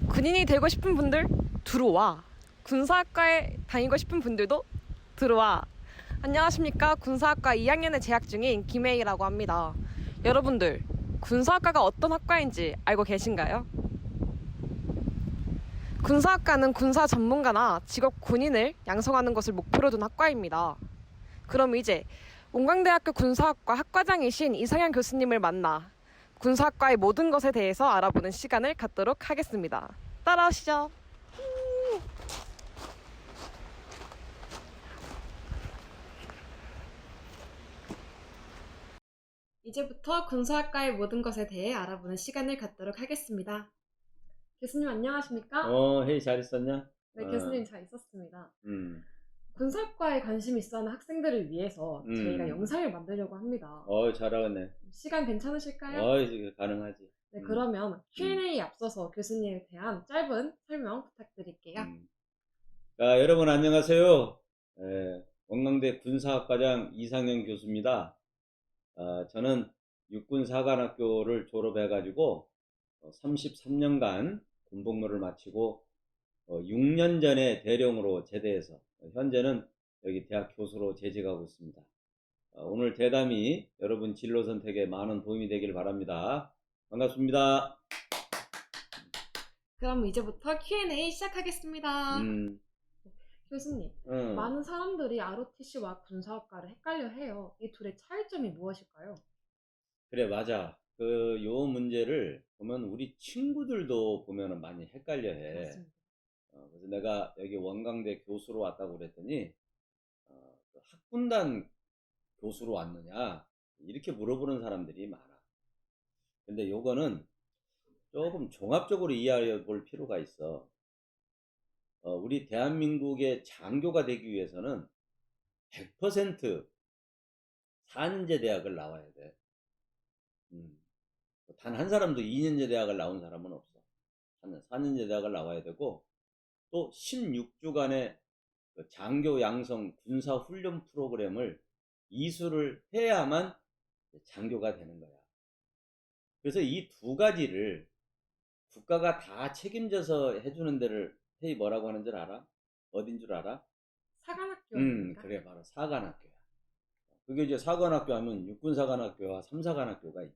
군인이 되고 싶은 분들 들어와. 군사학과에 다니고 싶은 분들도 들어와. 안녕하십니까. 군사학과 2학년에 재학 중인 김혜희라고 합니다. 여러분들, 군사학과가 어떤 학과인지 알고 계신가요? 군사학과는 군사 전문가나 직업 군인을 양성하는 것을 목표로 둔 학과입니다. 그럼 이제 온광대학교 군사학과 학과장이신 이상현 교수님을 만나 군사학과의 모든 것에 대해서 알아보는 시간을 갖도록 하겠습니다. 따라오시죠. 이제부터 군사학과의 모든 것에 대해 알아보는 시간을 갖도록 하겠습니다. 교수님 안녕하십니까? 헤이, 잘 있었냐? 네, 교수님 잘 있었습니다. 음, 군사학과에 관심 있어하는 학생들을 위해서 저희가 영상을 만들려고 합니다. 잘하네. 시간 괜찮으실까요? 이제 가능하지. 네, 그러면 Q&A에 앞서서 교수님에 대한 짧은 설명 부탁드릴게요. 자, 여러분 안녕하세요. 원광대 군사학과장 이상현 교수입니다. 저는 육군사관학교를 졸업해가지고 33년간 군복무를 마치고 6년 전에 대령으로 제대해서 현재는 여기 대학 교수로 재직하고 있습니다. 오늘 대담이 여러분 진로 선택에 많은 도움이 되길 바랍니다. 반갑습니다. 그럼 이제부터 Q&A 시작하겠습니다. 교수님, 응. 많은 사람들이 ROTC와 군사학과를 헷갈려 해요. 이 둘의 차이점이 무엇일까요? 그래, 맞아. 요 문제를 보면 우리 친구들도 보면은 많이 헷갈려 해. 맞습니다. 그래서 내가 여기 원광대 교수로 왔다고 그랬더니, 그 학군단 교수로 왔느냐? 이렇게 물어보는 사람들이 많아. 근데 요거는 조금 종합적으로 이해해 볼 필요가 있어. 우리 대한민국의 장교가 되기 위해서는 100% 4년제 대학을 나와야 돼. 단 한 사람도 2년제 대학을 나온 사람은 없어. 4년제 대학을 나와야 되고, 또 16주간의 장교 양성 군사 훈련 프로그램을 이수를 해야만 장교가 되는 거야. 그래서 이 두 가지를 국가가 다 책임져서 해주는 데를 헤이 뭐라고 하는 줄 알아? 어딘 줄 알아? 사관학교입니까? 그래, 바로 사관학교야. 그게 이제 사관학교 하면 육군사관학교와 삼사관학교가 있지.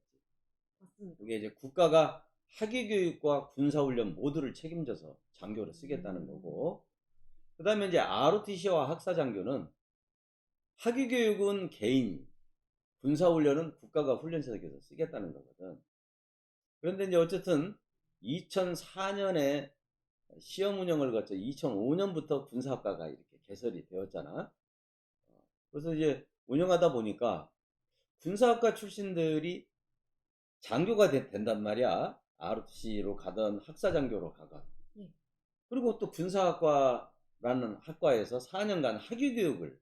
맞습니다. 그게 이제 국가가 학위교육과 군사훈련 모두를 책임져서 장교를 쓰겠다는 거고, 그 다음에 이제 ROTC와 학사장교는 학위교육은 개인이, 군사훈련은 국가가 훈련소에서 쓰겠다는 거거든. 그런데 이제 어쨌든 2004년에 시험 운영을 거쳐 2005년부터 군사학과가 이렇게 개설이 되었잖아. 그래서 이제 운영하다 보니까 군사학과 출신들이 장교가 된단 말이야. ROTC로 가던 학사장교로 가건. 그리고 또 군사학과라는 학과에서 4년간 학위교육을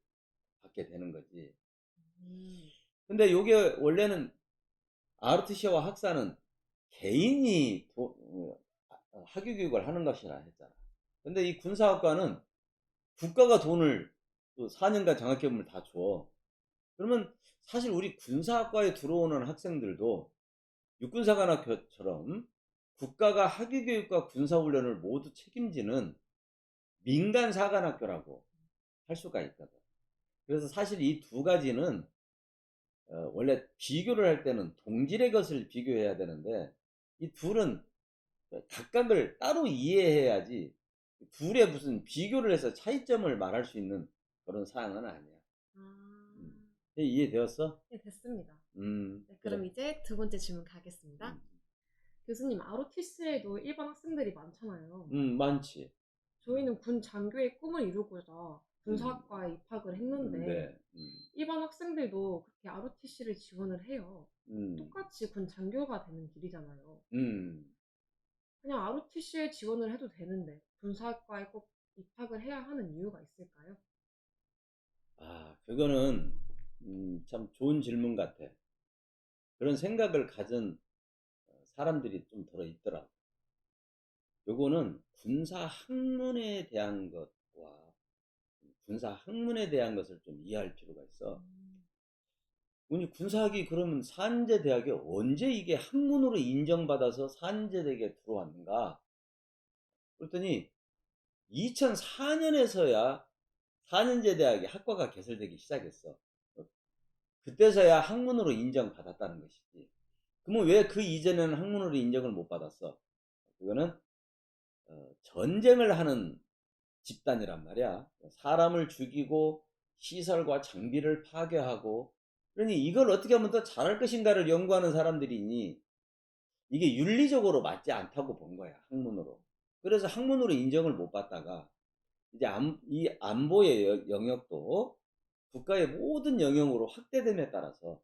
받게 되는 거지. 근데 요게 원래는 ROTC와 학사는 개인이 학위교육을 하는 것이라 했잖아. 근데 이 군사학과는 국가가 돈을 또 4년간 장학금을 다 줘. 그러면 사실 우리 군사학과에 들어오는 학생들도 육군사관학교처럼 국가가 학위교육과 군사훈련을 모두 책임지는 민간사관학교라고 할 수가 있거든. 그래서 사실 이 두 가지는 원래 비교를 할 때는 동질의 것을 비교해야 되는데 이 둘은 각각을 따로 이해해야지 둘의 무슨 비교를 해서 차이점을 말할 수 있는 그런 사항은 아니야. 이해되었어? 네, 됐습니다. 네, 그럼 이제 두 번째 질문 가겠습니다. 교수님, ROTC에도 일반 학생들이 많잖아요. 많지. 저희는 군 장교의 꿈을 이루고자 군사학과에 입학을 했는데 일반 학생들도 그렇게 ROTC를 지원을 해요. 똑같이 군 장교가 되는 길이잖아요. 그냥 ROTC에 지원을 해도 되는데 군사학과에 꼭 입학을 해야 하는 이유가 있을까요? 그거는 참 좋은 질문 같아. 그런 생각을 가진 사람들이 좀 들어있더라고. 요거는 군사 학문에 대한 것과 군사 학문에 대한 것을 좀 이해할 필요가 있어. 우리 군사학이 그러면 산제 대학에 언제 이게 학문으로 인정받아서 산제 대학에 들어왔는가? 그랬더니 2004년에서야 4년제 대학의 학과가 개설되기 시작했어. 그때서야 학문으로 인정받았다는 것이지. 그러면 왜 그 이전에는 학문으로 인정을 못 받았어? 그거는 전쟁을 하는 집단이란 말이야. 사람을 죽이고 시설과 장비를 파괴하고, 그러니 이걸 어떻게 하면 더 잘할 것인가를 연구하는 사람들이니 이게 윤리적으로 맞지 않다고 본 거야, 학문으로. 그래서 학문으로 인정을 못 받다가 이제 이 안보의 영역도 국가의 모든 영역으로 확대됨에 따라서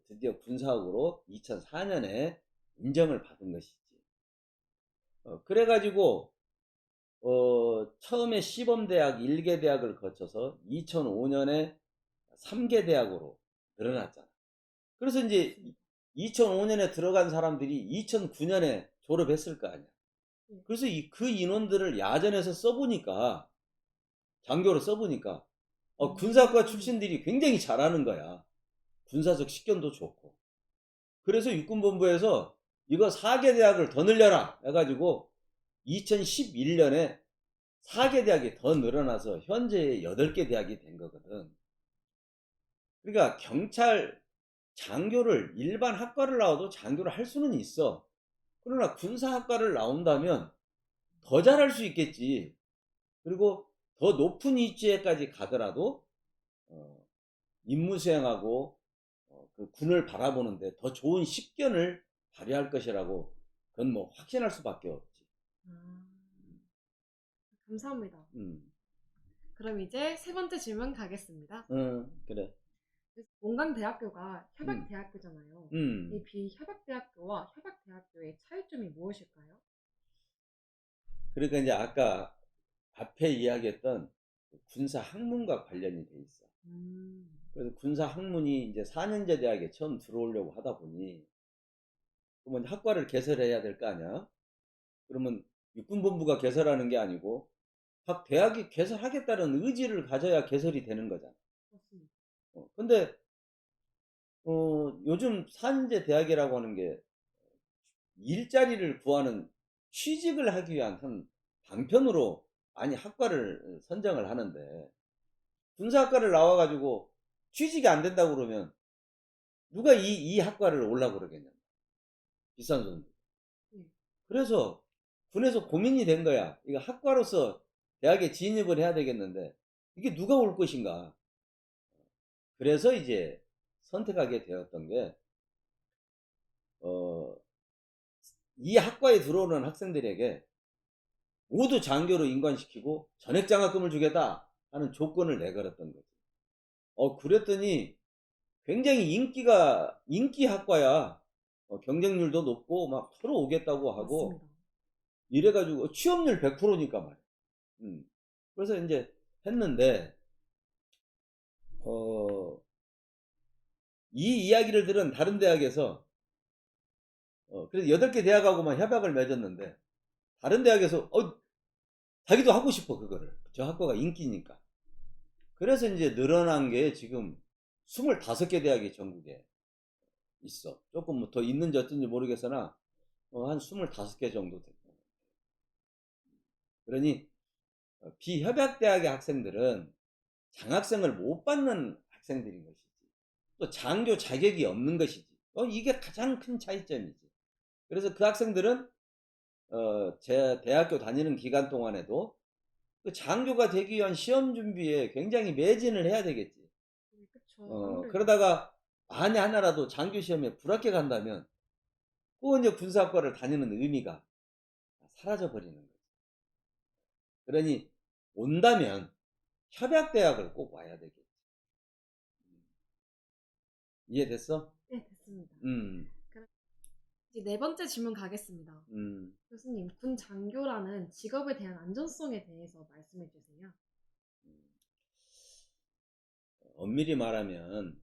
드디어 군사학으로 2004년에 인정을 받은 것이지. 그래가지고 처음에 시범대학 1개 대학을 거쳐서 2005년에 3개 대학으로 늘어났잖아. 그래서 이제 2005년에 들어간 사람들이 2009년에 졸업했을 거 아니야. 그래서 그 인원들을 야전에서 써보니까, 장교로 써보니까 군사학과 출신들이 굉장히 잘하는 거야. 군사적 식견도 좋고. 그래서 육군본부에서 이거 4개 대학을 더 늘려라 해가지고 2011년에 4개 대학이 더 늘어나서 현재 8개 대학이 된 거거든. 그러니까 경찰 장교를 일반 학과를 나와도 장교를 할 수는 있어. 그러나 군사학과를 나온다면 더 잘할 수 있겠지. 그리고 더 높은 위치에까지 가더라도 임무 수행하고 그 군을 바라보는데 더 좋은 식견을 발휘할 것이라고, 그건 뭐 확신할 수밖에 없지. 감사합니다. 그럼 이제 세 번째 질문 가겠습니다. 그래. 원광대학교가 협약대학교잖아요. 이 비협약대학교와 협약대학교의 차이점이 무엇일까요? 그러니까 이제 아까 앞에 이야기했던 군사학문과 관련이 돼 있어. 그래서 군사학문이 이제 4년제 대학에 처음 들어오려고 하다 보니, 그러면 학과를 개설해야 될 거 아니야? 그러면 육군본부가 개설하는 게 아니고 각 대학이 개설하겠다는 의지를 가져야 개설이 되는 거잖아. 맞습니다. 근데 요즘 4년제 대학이라고 하는 게 일자리를 구하는, 취직을 하기 위한 한 방편으로 많이 학과를 선정을 하는데, 군사학과를 나와가지고 취직이 안 된다고 그러면 누가 이 학과를 오려고 그러겠냐. 비싼 돈도. 그래서 군에서 고민이 된 거야. 이거 학과로서 대학에 진입을 해야 되겠는데 이게 누가 올 것인가. 그래서 이제 선택하게 되었던 게, 이 학과에 들어오는 학생들에게 모두 장교로 인관시키고 전액장학금을 주겠다 하는 조건을 내걸었던 거지. 그랬더니 굉장히 인기 학과야. 경쟁률도 높고 막 서로 오겠다고 하고. 맞습니다. 이래가지고 취업률 100%니까 말이야. 그래서 이제 했는데, 이 이야기를 들은 다른 대학에서, 그래서 8개 대학하고만 협약을 맺었는데, 다른 대학에서, 자기도 하고 싶어, 그거를. 저 학과가 인기니까. 그래서 이제 늘어난 게 지금 25개 대학이 전국에 있어. 조금 뭐 더 있는지 어쩐지 모르겠으나, 한 25개 정도 됐고. 그러니, 비협약대학의 학생들은 장학생을 못 받는 학생들인 것이지. 또 장교 자격이 없는 것이지. 이게 가장 큰 차이점이지. 그래서 그 학생들은 제 대학교 다니는 기간 동안에도 그 장교가 되기 위한 시험 준비에 굉장히 매진을 해야 되겠지. 그쵸. 그러다가 만에 하나라도 장교 시험에 불합격 한다면 꼭 이제 군사학과를 다니는 의미가 사라져 버리는 거지. 그러니 온다면 협약대학을 꼭 와야 되겠지. 이해됐어? 네, 됐습니다. 그럼 이제 네 번째 질문 가겠습니다. 교수님, 군 장교라는 직업에 대한 안전성에 대해서 말씀해 주세요. 엄밀히 말하면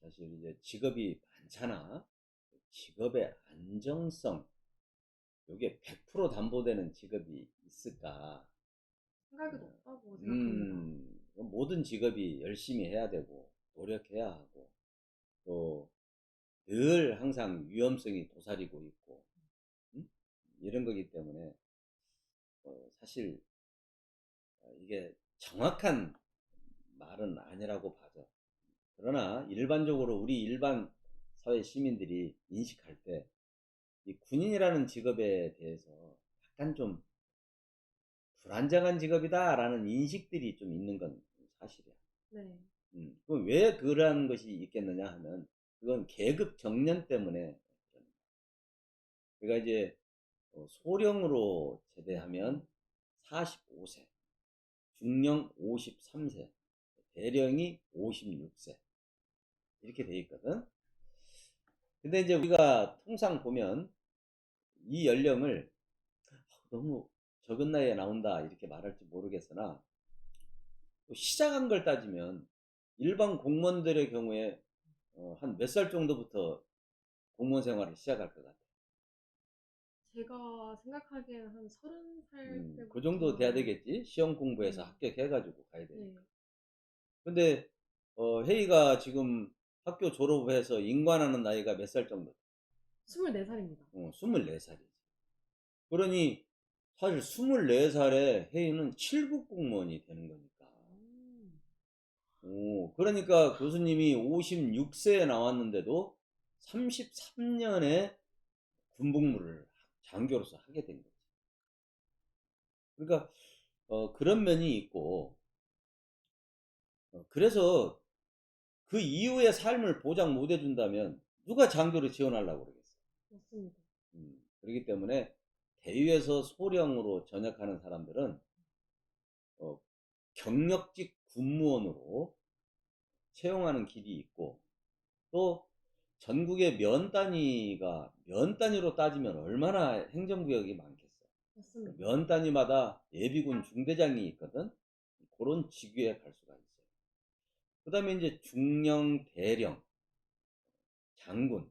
사실 이제 직업이 많잖아. 직업의 안정성, 이게 100% 담보되는 직업이 있을까? 생각이 높다고 생각합니다. 모든 직업이 열심히 해야 되고 노력해야 하고 또 늘 항상 위험성이 도사리고 있고, 이런 거기 때문에 사실 이게 정확한 말은 아니라고 봐죠. 그러나 일반적으로 우리 일반 사회 시민들이 인식할 때 이 군인이라는 직업에 대해서 약간 좀 불안정한 직업이다라는 인식들이 좀 있는 건 사실이야. 네. 그럼 왜 그러한 것이 있겠느냐 하면 그건 계급 정년 때문에. 그러니까 이제 소령으로 제대하면 45세, 중령 53세, 대령이 56세 이렇게 돼 있거든. 근데 이제 우리가 통상 보면 이 연령을 너무 적은 나이에 나온다 이렇게 말할지 모르겠으나 또 시작한 걸 따지면 일반 공무원들의 경우에 한 몇 살 정도부터 공무원 생활을 시작할 것 같아. 제가 생각하기에는 한 30살 그 때부터. 정도 돼야 되겠지. 시험 공부해서 합격해가지고 가야 되니까. 네. 근데 혜희가 지금 학교 졸업해서 인관하는 나이가 몇 살 정도? 24살입니다. 24살이지. 그러니 사실 24살에 혜희는 7급 공무원이 되는 거니까. 그러니까 교수님이 56세에 나왔는데도 33년에 군복무를 장교로서 하게 된 거지. 그러니까 그런 면이 있고, 그래서 그 이후의 삶을 보장 못 해준다면 누가 장교를 지원하려고 그러겠어. 맞습니다. 그렇기 때문에 대위에서 소령으로 전역하는 사람들은 경력직 군무원으로 채용하는 길이 있고, 또 전국의 면 단위로 따지면 얼마나 행정구역이 많겠어. 맞습니다. 면 단위마다 예비군 중대장이 있거든. 그런 직위에 갈 수가 있어요. 그 다음에 이제 중령, 대령, 장군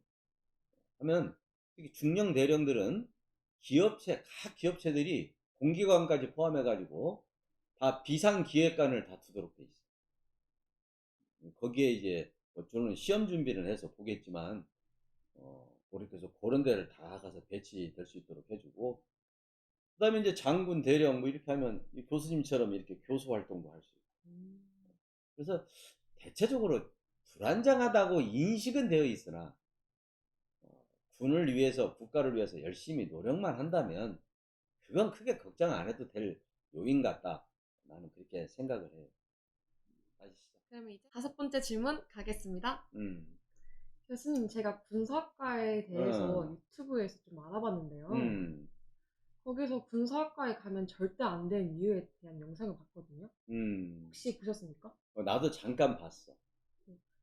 하면 중령, 대령들은 각 기업체들이 공기관까지 포함해가지고 다 비상기획관을 다 두도록 돼 있어. 거기에 이제 저는 시험 준비를 해서 보겠지만 그렇게 해서 그런 데를 다 가서 배치될 수 있도록 해주고, 그 다음에 이제 장군, 대령 뭐 이렇게 하면 교수님처럼 이렇게 교수 활동도 할 수 있고. 그래서 대체적으로 불안정하다고 인식은 되어 있으나 군을 위해서, 국가를 위해서 열심히 노력만 한다면 그건 크게 걱정 안 해도 될 요인 같다. 나는 그렇게 생각을 해요. 아시죠? 그러면 이제 5번째 질문 가겠습니다. 음. 교수님, 제가 군사학과에 대해서 유튜브에서 좀 알아봤는데요. 거기서 군사학과에 가면 절대 안 되는 이유에 대한 영상을 봤거든요. 혹시 보셨습니까? 나도 잠깐 봤어.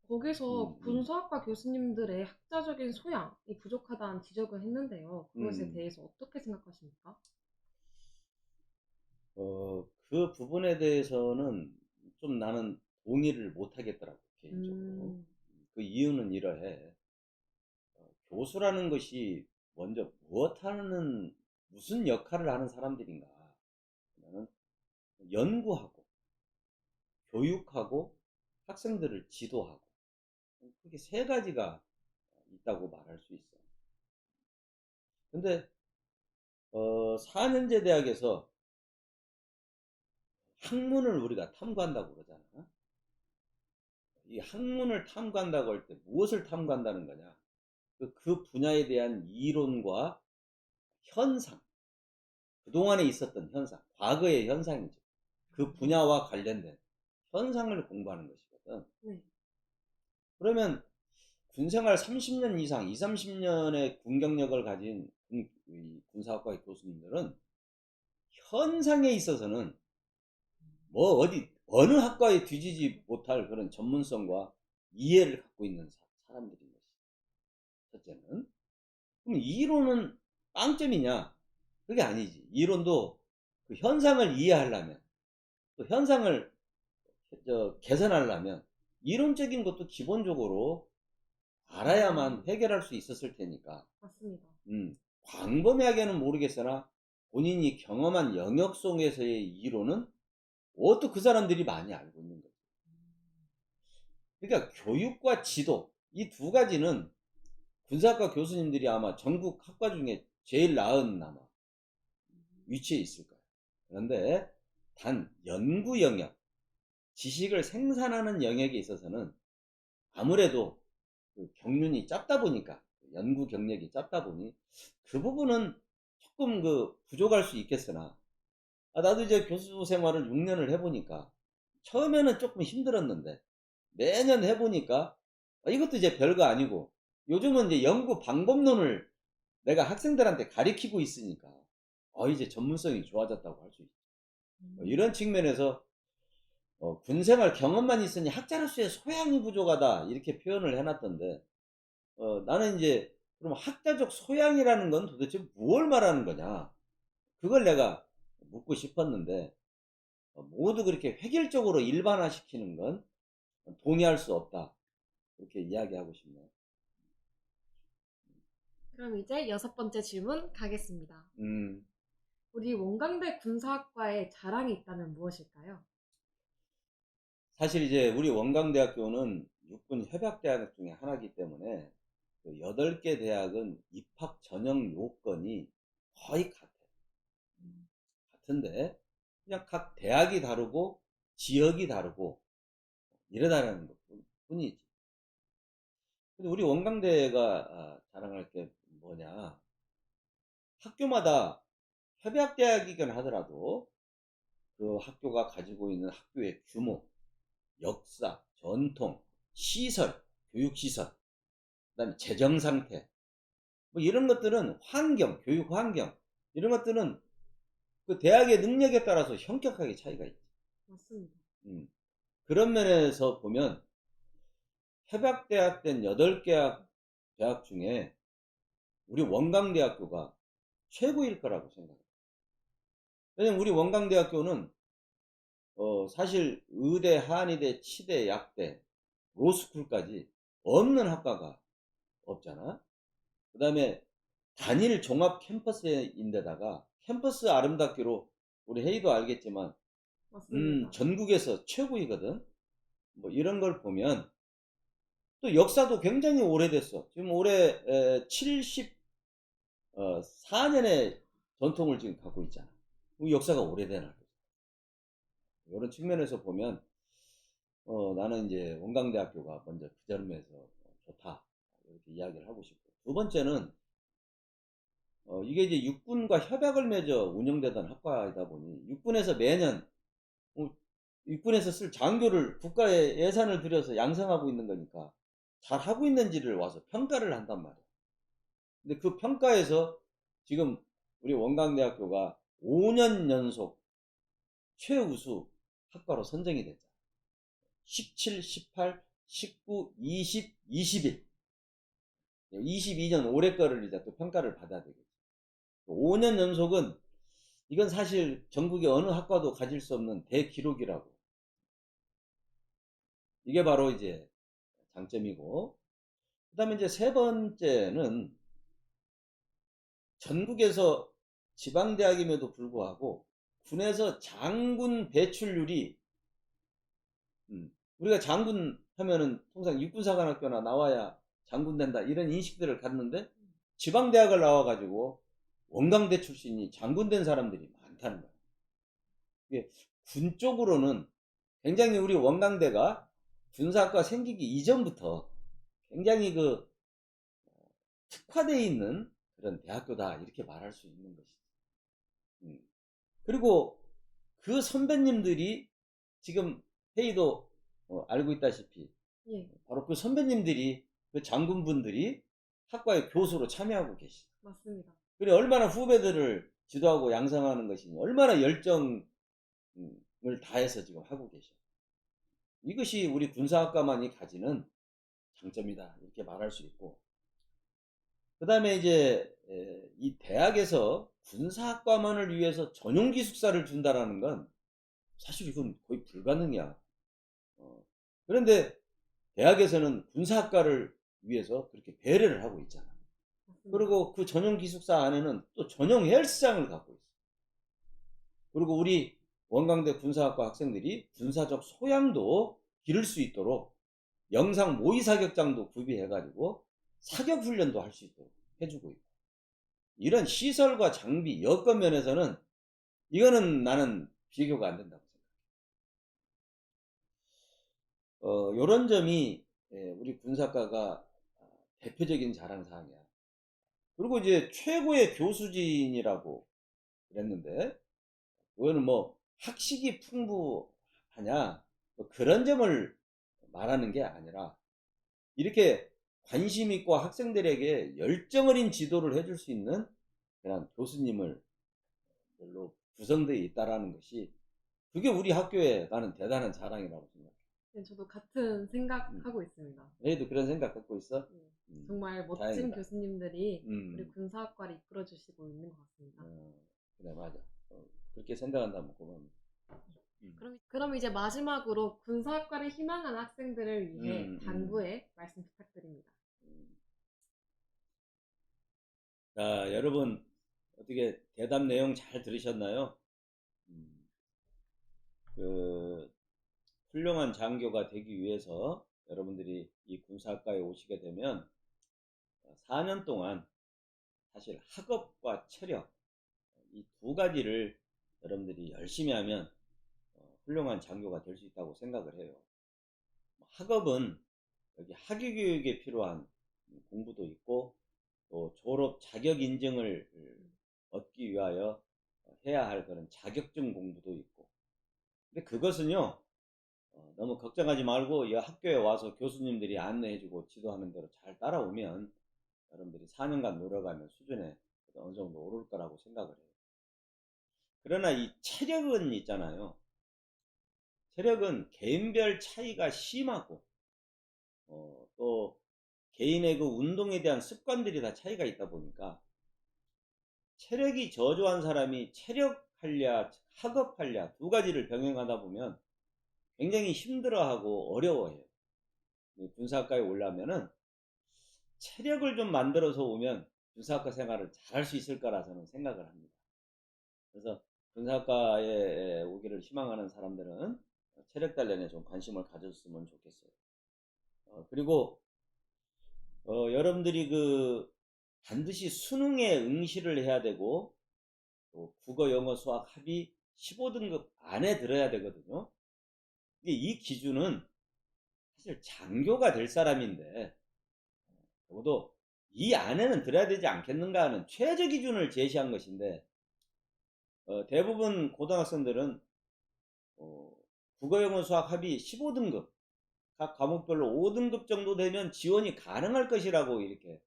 거기서 군사학과 교수님들의 학자적인 소양이 부족하다는 지적을 했는데요. 그것에 대해서 어떻게 생각하십니까? 그 부분에 대해서는 좀 나는 동의를 못 하겠더라고, 개인적으로. 그 이유는 이러해. 교수라는 것이 먼저 무슨 역할을 하는 사람들인가 하면은 연구하고 교육하고 학생들을 지도하고, 그게 세 가지가 있다고 말할 수 있어. 근데 4년제 대학에서 학문을 우리가 탐구한다고 그러잖아. 이 학문을 탐구한다고 할 때 무엇을 탐구한다는 거냐? 그 분야에 대한 이론과 현상, 그동안에 있었던 현상, 과거의 현상이죠. 그 분야와 관련된 현상을 공부하는 것이거든. 그러면 군생활 30년 이상, 20, 30년의 군 경력을 가진 군사학과의 교수님들은 현상에 있어서는 어느 학과에 뒤지지 못할 그런 전문성과 이해를 갖고 있는 사람들인 것이. 첫째는. 그럼 이론은 빵점이냐? 그게 아니지. 이론도 그 현상을 이해하려면, 또 현상을 개선하려면 이론적인 것도 기본적으로 알아야만 해결할 수 있었을 테니까. 맞습니다. 광범위하게는 모르겠으나 본인이 경험한 영역 속에서의 이론은 또 그 사람들이 많이 알고 있는 거죠. 그러니까 교육과 지도, 이 두 가지는 군사학과 교수님들이 아마 전국 학과 중에 제일 나은 아마 위치에 있을 거예요. 그런데 단 연구 영역, 지식을 생산하는 영역에 있어서는 아무래도 그 경륜이 짧다 보니까, 연구 경력이 짧다 보니 그 부분은 조금 그 부족할 수 있겠으나, 나도 이제 교수 생활을 6년을 해보니까 처음에는 조금 힘들었는데 매년 해보니까 이것도 이제 별거 아니고, 요즘은 이제 연구 방법론을 내가 학생들한테 가르치고 있으니까 이제 전문성이 좋아졌다고 할 수 있죠. 이런 측면에서 군생활 경험만 있으니 학자로서의 소양이 부족하다 이렇게 표현을 해놨던데, 나는 이제 그럼 학자적 소양이라는 건 도대체 무엇을 말하는 거냐, 그걸 내가 묻고 싶었는데, 모두 그렇게 획일적으로 일반화시키는 건 동의할 수 없다, 그렇게 이야기하고 싶네요. 그럼 이제 6번째 질문 가겠습니다. 음, 우리 원광대 군사학과에 자랑이 있다면 무엇일까요? 사실 이제 우리 원광대학교는 육군 협약대학 중에 하나이기 때문에 그 8개 대학은 입학 전형 요건이 거의 같은데, 그냥 각 대학이 다르고 지역이 다르고 이러다는 것 뿐이지. 근데 우리 원광대가 자랑할 게 뭐냐, 학교마다 협약대학이긴 하더라도 그 학교가 가지고 있는 학교의 규모, 역사, 전통, 시설, 교육시설, 그다음에 재정 상태, 뭐 이런 것들은 환경, 교육 환경, 이런 것들은 그 대학의 능력에 따라서 현격하게 차이가 있지. 맞습니다. 그런 면에서 보면 협약대학 된 8개 대학 중에 우리 원광대학교가 최고일 거라고 생각해요. 왜냐면 우리 원광대학교는 사실 의대, 한의대, 치대, 약대, 로스쿨까지 없는 학과가 없잖아. 그 다음에 단일 종합 캠퍼스인데다가 캠퍼스 아름답기로 우리 혜이도 알겠지만 맞습니다. 전국에서 최고이거든. 뭐 이런 걸 보면 또 역사도 굉장히 오래됐어. 지금 올해 74년의 전통을 지금 갖고 있잖아. 역사가 오래된 학교. 이런 측면에서 보면 나는 이제 원광대학교가 먼저 그 점에서 좋다, 이렇게 이야기를 하고 싶고, 두 번째는 이게 이제 육군과 협약을 맺어 운영되던 학과이다 보니 육군에서 매년 육군에서 쓸 장교를 국가의 예산을 들여서 양성하고 있는 거니까 잘 하고 있는지를 와서 평가를 한단 말이야. 근데 그 평가에서 지금 우리 원광대학교가 5년 연속 최우수 학과로 선정이 됐잖아. 17, 18, 19, 20, 21. 22년 올해 거를 이제 또 평가를 받아야 되겠죠. 5년 연속은 이건 사실 전국의 어느 학과도 가질 수 없는 대기록이라고. 이게 바로 이제 장점이고, 그 다음에 이제 세 번째는 전국에서 지방대학임에도 불구하고 군에서 장군 배출률이, 우리가 장군 하면은 통상 육군사관학교나 나와야 장군 된다 이런 인식들을 갖는데, 지방대학을 나와가지고 원광대 출신이 장군 된 사람들이 많다는 거예요. 이게 군 쪽으로는 굉장히 우리 원광대가 군사학과 생기기 이전부터 굉장히 그 특화되어 있는 그런 대학교다, 이렇게 말할 수 있는 것이죠. 그리고 그 선배님들이 지금 회의도 알고 있다시피, 예, 바로 그 선배님들이, 그 장군분들이 학과의 교수로 참여하고 계시죠. 맞습니다. 그래 얼마나 후배들을 지도하고 양성하는 것이니, 얼마나 열정을 다해서 지금 하고 계셔. 이것이 우리 군사학과만이 가지는 장점이다, 이렇게 말할 수 있고, 그 다음에 이제 이 대학에서 군사학과만을 위해서 전용 기숙사를 준다라는 건 사실 이건 거의 불가능이야. 그런데 대학에서는 군사학과를 위해서 그렇게 배려를 하고 있잖아. 맞습니다. 그리고 그 전용 기숙사 안에는 또 전용 헬스장을 갖고 있어. 그리고 우리 원광대 군사학과 학생들이 군사적 소양도 기를 수 있도록 영상 모의 사격장도 구비해가지고 사격 훈련도 할 수 있도록 해주고 있고, 이런 시설과 장비, 여건 면에서는 이거는 나는 비교가 안 된다고 생각해. 요런 점이 우리 군사과가 대표적인 자랑사항이야. 그리고 이제 최고의 교수진이라고 그랬는데, 그거는 뭐 학식이 풍부하냐 뭐 그런 점을 말하는 게 아니라, 이렇게 관심 있고 학생들에게 열정 어린 지도를 해줄 수 있는 그런 교수님을 별로 구성되어 있다라는 것이, 그게 우리 학교에 나는 대단한 자랑이라고 생각해. 네, 저도 같은 생각하고 있습니다. 너희도 그런 생각 갖고 있어? 네, 정말 멋진 다행이다. 교수님들이 우리 군사학과를 이끌어주시고 있는 것 같습니다. 그래, 맞아. 그렇게 생각한다면 고맙네. 그럼 이제 마지막으로 군사학과를 희망하는 학생들을 위해 당부의 말씀 부탁드립니다. 자, 여러분 어떻게 대답 내용 잘 들으셨나요? 그 훌륭한 장교가 되기 위해서 여러분들이 이 군사학과에 오시게 되면 4년 동안 사실 학업과 체력, 이 두 가지를 여러분들이 열심히 하면 훌륭한 장교가 될 수 있다고 생각을 해요. 학업은 여기 학위교육에 필요한 공부도 있고, 또 졸업 자격 인증을 얻기 위하여 해야 할 그런 자격증 공부도 있고, 근데 그것은요 너무 걱정하지 말고 이 학교에 와서 교수님들이 안내해주고 지도하는 대로 잘 따라오면 여러분들이 4년간 노력하면 수준에 어느 정도 오를 거라고 생각을 해요. 그러나 이 체력은 있잖아요. 체력은 개인별 차이가 심하고, 또 개인의 그 운동에 대한 습관들이 다 차이가 있다 보니까, 체력이 저조한 사람이 체력하랴 학업하랴 두 가지를 병행하다 보면 굉장히 힘들어하고 어려워해요. 군사학과에 오려면은 체력을 좀 만들어서 오면 군사학과 생활을 잘할 수 있을 거라 저는 생각을 합니다. 그래서 군사학과에 오기를 희망하는 사람들은 체력 단련에 좀 관심을 가졌으면 좋겠어요. 그리고 여러분들이 그 반드시 수능에 응시를 해야 되고, 또 국어, 영어, 수학 합의 15등급 안에 들어야 되거든요. 이 기준은 사실 장교가 될 사람인데 적어도 이 안에는 들어야 되지 않겠는가 하는 최저 기준을 제시한 것인데, 대부분 고등학생들은 국어, 영어, 수학 합의 15등급, 각 과목별로 5등급 정도 되면 지원이 가능할 것이라고 이렇게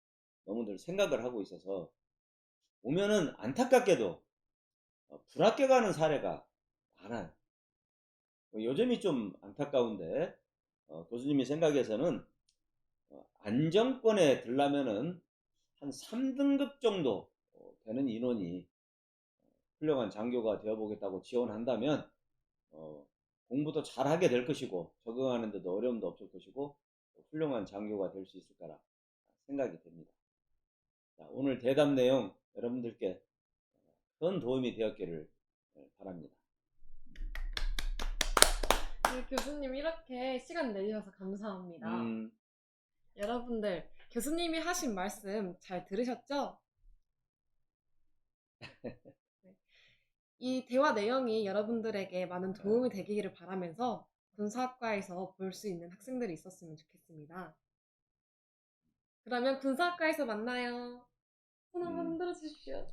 너무들 생각을 하고 있어서 오면은 안타깝게도 불합격하는 사례가 많아요. 요 점이 좀 안타까운데, 교수님이 생각해서는 안정권에 들려면은 한 3등급 정도 되는 인원이 훌륭한 장교가 되어보겠다고 지원한다면 공부도 잘하게 될 것이고, 적응하는 데도 어려움도 없을 것이고, 훌륭한 장교가 될 수 있을 거라 생각이 됩니다. 자, 오늘 대답 내용 여러분들께 큰 도움이 되었기를 바랍니다. 네, 교수님 이렇게 시간 내주셔서 감사합니다. 여러분들 교수님이 하신 말씀 잘 들으셨죠? 네. 이 대화 내용이 여러분들에게 많은 도움이 되기를 바라면서 군사학과에서 볼 수 있는 학생들이 있었으면 좋겠습니다. 그러면 군사학과에서 만나요. 손 한번 흔들어 주십시오.